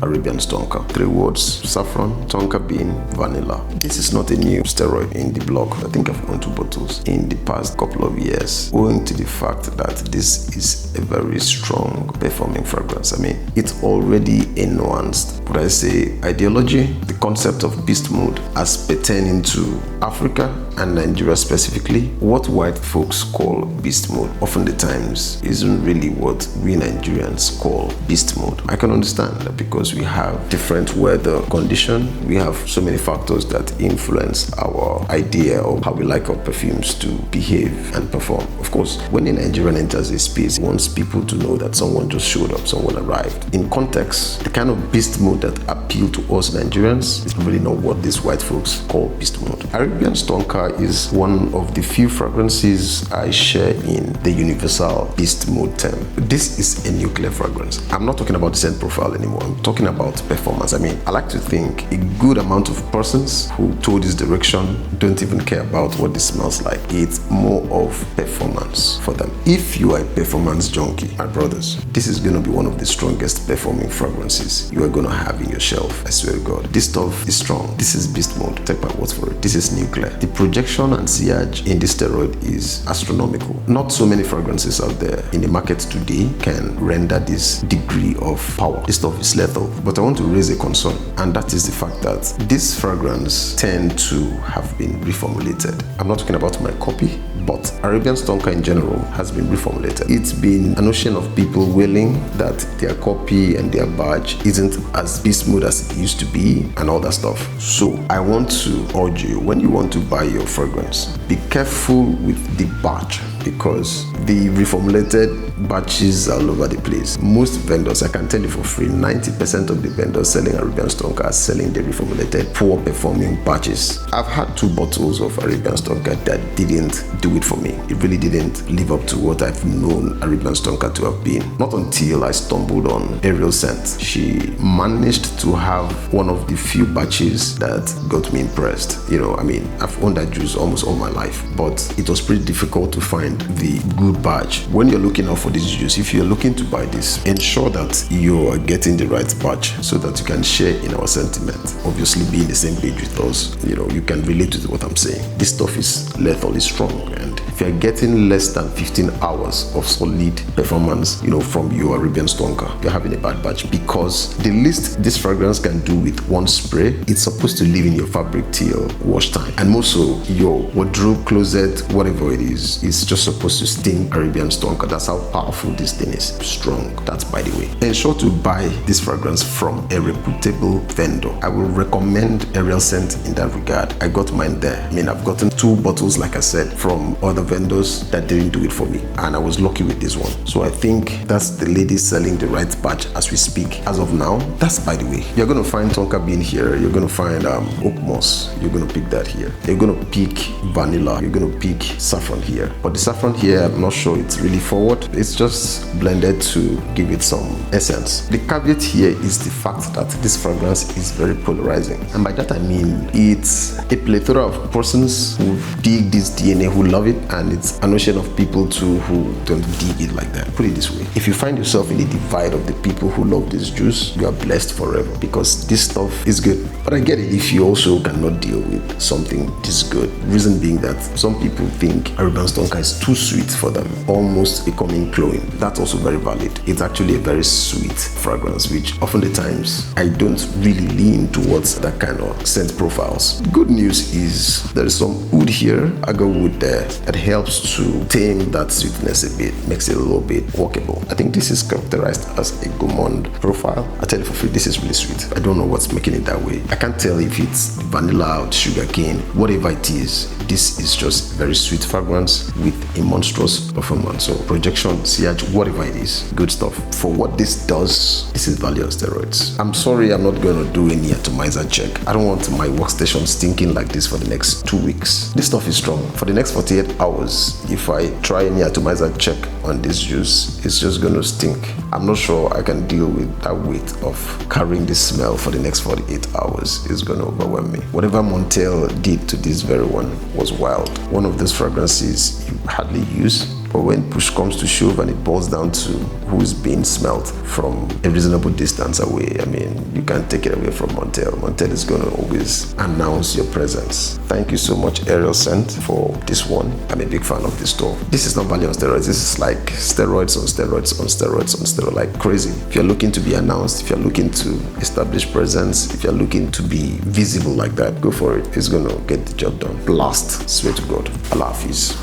Arabians tonka. 3 words: saffron, tonka bean, vanilla. This is not a new steroid in the block. I think I've owned 2 bottles in the past couple of years, owing to the fact that this is a very strong performing fragrance. I mean, it's already a nuanced, would I say, ideology, the concept of beast mode as pertaining to Africa and Nigeria specifically. What white folks call beast mode often the times isn't really what we Nigerians call beast mode. I can understand that because we have different weather condition, we have so many factors that influence our idea of how we like our perfumes to behave and perform. Of course, when a Nigerian enters a space, he wants people to know that someone just showed up, someone arrived. In context, the kind of beast mode that appeal to us Nigerians is really not what these white folks call beast mode. Arabians tonka is one of the few fragrances I share in the universal beast mode term. This is a nuclear fragrance. I'm not talking about the scent profile anymore. I'm talking about performance. I mean, I like to think a good amount of persons who told this direction don't even care about what this smells like. It's more of performance for them. If you are a performance junkie, my brothers, this is going to be one of the strongest performing fragrances you are going to have in your shelf. I swear to God. This stuff is strong. This is beast mode. Take my words for it. This is nuclear. The projection and sillage in this steroid is astronomical. Not so many fragrances out there in the market today can render this degree of power. This stuff is lethal. But I want to raise a concern, and that is the fact that this fragrance tend to have been reformulated. I'm not talking about my copy, but Arabians tonka in general has been reformulated. It's been an ocean of people wailing that their copy and their badge isn't as beast mode as it used to be and all that stuff. So I want to urge you, when you want to buy your fragrance, be careful with the batch, because the reformulated batches are all over the place. Most vendors, I can tell you for free, 90% of the vendors selling Arabians tonka are selling the reformulated, poor performing batches. I've had 2 bottles of Arabians tonka that didn't do it for me. It really didn't live up to what I've known Arabians tonka to have been. Not until I stumbled on Ariel Scent. She managed to have one of the few batches that got me impressed. You know, I mean, I've owned that juice almost all my life, but it was pretty difficult to find the good batch. When you're looking out for this juice, if you're looking to buy this, ensure that you are getting the right batch so that you can share in our sentiment. Obviously, be in the same page with us, you know, you can relate to what I'm saying. This stuff is lethal, is strong, and if you're getting less than 15 hours of solid performance, you know, from your Arabians tonka, you're having a bad batch, because the least this fragrance can do with one spray, it's supposed to live in your fabric till wash time. And more so, your wardrobe, closet, whatever it is just supposed to sting Arabians tonka. That's how powerful this thing is. Strong. That's by the way. Ensure to buy this fragrance from a reputable vendor. I will recommend Ariel Scent in that regard. I got mine there. I mean, I've gotten 2 bottles, like I said, from other vendors that didn't do it for me, and I was lucky with this one. So I think that's the lady selling the right batch as we speak. As of now, that's by the way. You're going to find tonka bean here. You're going to find oak moss. You're going to pick that here. You're going to pick vanilla. You're going to pick saffron here. But the saffron here, I'm not sure it's really forward. It's just blended to give it some essence. The caveat here is the fact that this fragrance is very polarizing. And by that I mean it's a plethora of persons who dig this DNA, who love it, and it's an ocean of people too who don't dig it like that. Put it this way. If you find yourself in the divide of the people who love this juice, you are blessed forever, because this stuff is good. But I get it if you also cannot deal with something this good. Reason being that some people think Arabians tonka is too sweet for them, almost becoming cloying. That's also very valid. It's actually a very sweet fragrance, which often the times I don't really lean towards that kind of scent profiles. Good news is there is some wood here, agar wood there, that helps to tame that sweetness a bit, makes it a little bit walkable. I think this is characterized as a gourmand profile. I tell you for free, this is really sweet. I don't know what's making it that way. I can't tell if it's vanilla or sugar cane, whatever it is. This is just very sweet fragrance with a monstrous performance. So projection, sillage, whatever it is, good stuff. For what this does, this is value on steroids. I'm sorry, I'm not going to do any atomizer check. I don't want my workstation stinking like this for the next 2 weeks. This stuff is strong. For the next 48 hours, if I try any atomizer check on this juice, it's just going to stink. I'm not sure I can deal with that weight of carrying this smell for the next 48 hours. It's going to overwhelm me. Whatever Montel did to this very one was wild. One of those fragrances you hardly use, But when push comes to shove and it boils down to who's being smelt from a reasonable distance away, I mean, you can't take it away from Montel. Montel is going to always announce your presence. Thank you so much, Aerial Scent, for this one. I'm a big fan of this store. This is not value on steroids. This is like steroids on steroids on steroids on steroids, like crazy. If you're looking to be announced, if you're looking to establish presence, if you're looking to be visible like that, go for it. It's going to get the job done. Blast. Swear to God. Allah Hafiz.